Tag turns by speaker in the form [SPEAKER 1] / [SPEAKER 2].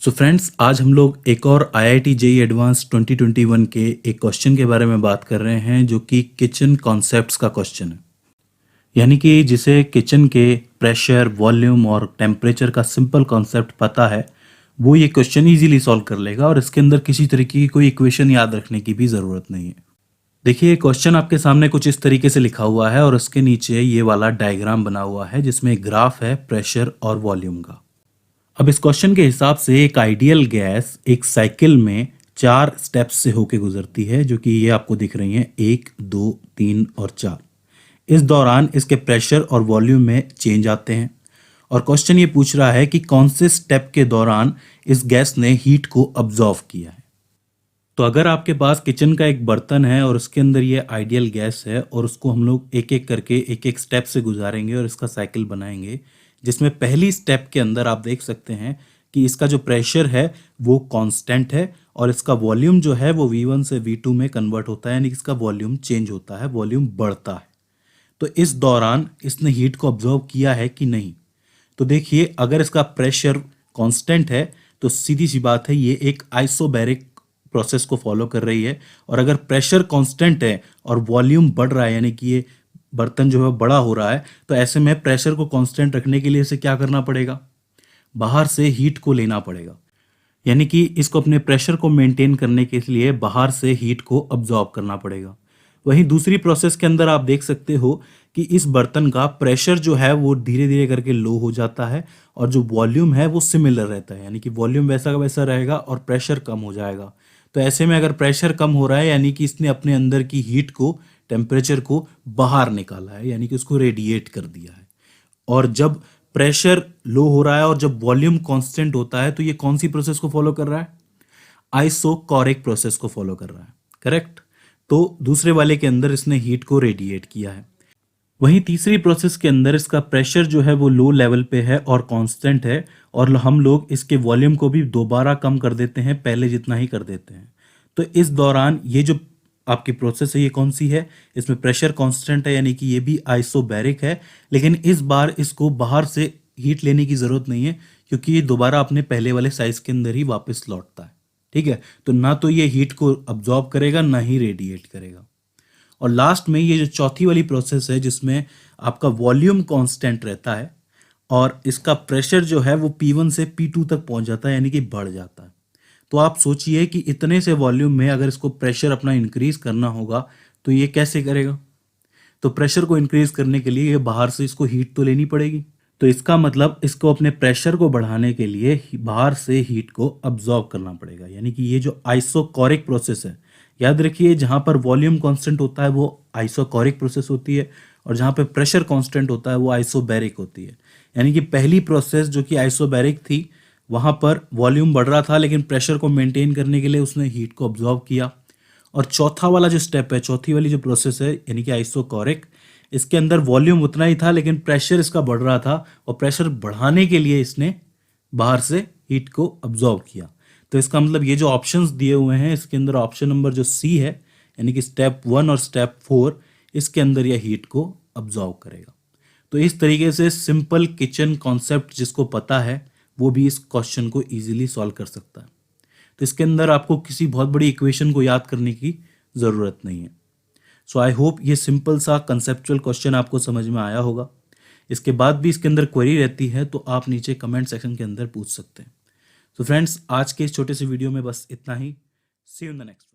[SPEAKER 1] So friends, आज हम लोग एक और IIT जेईई एडवांस 2021 के एक क्वेश्चन के बारे में बात कर रहे हैं जो कि किचन कॉन्सेप्ट्स का क्वेश्चन है। यानी कि जिसे किचन के प्रेशर, वॉल्यूम और टेम्परेचर का सिंपल कॉन्सेप्ट पता है वो ये क्वेश्चन इजीली सॉल्व कर लेगा और इसके अंदर किसी तरीके की कोई इक्वेशन याद रखने की भी ज़रूरत नहीं है। देखिए, क्वेश्चन आपके सामने कुछ इस तरीके से लिखा हुआ है और उसके नीचे ये वाला डायग्राम बना हुआ है जिसमें एक ग्राफ है प्रेशर और वॉल्यूम का। अब इस क्वेश्चन के हिसाब से एक आइडियल गैस एक साइकिल में 4 स्टेप्स से होके गुजरती है, जो कि ये आपको दिख रही हैं 1, 2, 3 और 4। इस दौरान इसके प्रेशर और वॉल्यूम में चेंज आते हैं और क्वेश्चन ये पूछ रहा है कि कौन से स्टेप के दौरान इस गैस ने हीट को अब्जॉर्व किया है। तो अगर आपके पास किचन का एक बर्तन है और उसके अंदर ये आइडियल गैस है और उसको हम लोग एक एक करके एक एक स्टेप से गुजारेंगे और इसका साइकिल बनाएंगे, जिसमें पहली स्टेप के अंदर आप देख सकते हैं कि इसका जो प्रेशर है वो कांस्टेंट है और इसका वॉल्यूम जो है वो V1 से V2 में कन्वर्ट होता है, यानी कि इसका वॉल्यूम चेंज होता है, वॉल्यूम बढ़ता है। तो इस दौरान इसने हीट को ऑब्जॉर्व किया है कि नहीं। तो देखिए, अगर इसका प्रेशर कांस्टेंट है तो सीधी सी बात है ये एक आइसोबैरिक प्रोसेस को फॉलो कर रही है, और अगर प्रेशर कांस्टेंट है और वॉल्यूम बढ़ रहा है यानी कि ये बर्तन जो है बड़ा हो रहा है, तो ऐसे में प्रेशर को कांस्टेंट रखने के लिए इसे क्या करना पड़ेगा, बाहर से हीट को लेना पड़ेगा। यानी कि इसको अपने प्रेशर को मेंटेन करने के लिए बाहर से हीट को अब्जॉर्ब करना पड़ेगा। वहीं दूसरी प्रोसेस के अंदर आप देख सकते हो कि इस बर्तन का प्रेशर जो है वो धीरे धीरे करके लो हो जाता है और जो वॉल्यूम है वो सिमिलर रहता है, यानी कि वॉल्यूम वैसा का वैसा रहेगा और प्रेशर कम हो जाएगा। तो ऐसे में अगर प्रेशर कम हो रहा है यानी कि इसने अपने अंदर की हीट को, टेम्परेचर को बाहर निकाला है, यानी कि उसको रेडिएट कर दिया है। और जब प्रेशर लो हो रहा है और जब वॉल्यूम कांस्टेंट होता है तो ये कौन सी प्रोसेस को फॉलो कर रहा है, आइसोकोरिक प्रोसेस को फॉलो कर रहा है, करेक्ट। तो दूसरे वाले के अंदर इसने हीट को रेडिएट किया है। वहीं तीसरी प्रोसेस के अंदर इसका प्रेशर जो है वो लो लेवल पे है और कांस्टेंट है, और हम लोग इसके वॉल्यूम को भी दोबारा कम कर देते हैं, पहले जितना ही कर देते हैं। तो इस दौरान ये जो आपकी प्रोसेस है ये कौन सी है, इसमें प्रेशर कांस्टेंट है यानी कि ये भी आइसोबैरिक है, लेकिन इस बार इसको बाहर से हीट लेने की ज़रूरत नहीं है क्योंकि ये दोबारा अपने पहले वाले साइज के अंदर ही वापस लौटता है। ठीक है, तो ना तो ये हीट को अब्जॉर्ब करेगा ना ही रेडिएट करेगा। और लास्ट में ये जो चौथी वाली प्रोसेस है जिसमें आपका वॉल्यूम कांस्टेंट रहता है और इसका प्रेशर जो है वो P1 से P2 तक पहुंच जाता है, यानी कि बढ़ जाता है। तो आप सोचिए कि इतने से वॉल्यूम में अगर इसको प्रेशर अपना इंक्रीज करना होगा तो ये कैसे करेगा। तो प्रेशर को इंक्रीज करने के लिए ये बाहर से इसको हीट तो लेनी पड़ेगी। तो इसका मतलब इसको अपने प्रेशर को बढ़ाने के लिए बाहर से हीट को अब्जॉर्ब करना पड़ेगा, यानी कि ये जो आइसोकोरिक प्रोसेस है, याद रखिए जहाँ पर वॉल्यूम कांस्टेंट होता है वो आइसोकोरिक प्रोसेस होती है और जहाँ पे प्रेशर कांस्टेंट होता है वो आइसोबैरिक होती है। यानी कि पहली प्रोसेस जो कि आइसोबैरिक थी वहाँ पर वॉल्यूम बढ़ रहा था लेकिन प्रेशर को मेंटेन करने के लिए उसने हीट को ऑब्जॉर्व किया। और चौथा वाला जो स्टेप है, चौथी वाली जो प्रोसेस है यानी कि आइसोकोरिक, इसके अंदर वॉल्यूम उतना ही था लेकिन प्रेशर इसका बढ़ रहा था और प्रेशर बढ़ाने के लिए इसने बाहर से हीट को अब्जॉर्व किया। तो इसका मतलब ये जो ऑप्शंस दिए हुए हैं इसके अंदर ऑप्शन नंबर जो सी है यानी कि स्टेप 1 और स्टेप 4, इसके अंदर यह हीट को अब्जॉर्व करेगा। तो इस तरीके से सिंपल किचन कॉन्सेप्ट जिसको पता है वो भी इस क्वेश्चन को इजीली सॉल्व कर सकता है। तो इसके अंदर आपको किसी बहुत बड़ी इक्वेशन को याद करने की ज़रूरत नहीं है। सो आई होप ये सिंपल सा कंसेप्चुअल क्वेश्चन आपको समझ में आया होगा। इसके बाद भी इसके अंदर क्वेरी रहती है तो आप नीचे कमेंट सेक्शन के अंदर पूछ सकते हैं। तो फ्रेंड्स, आज के इस छोटे से वीडियो में बस इतना ही। सी यू इन द नेक्स्ट।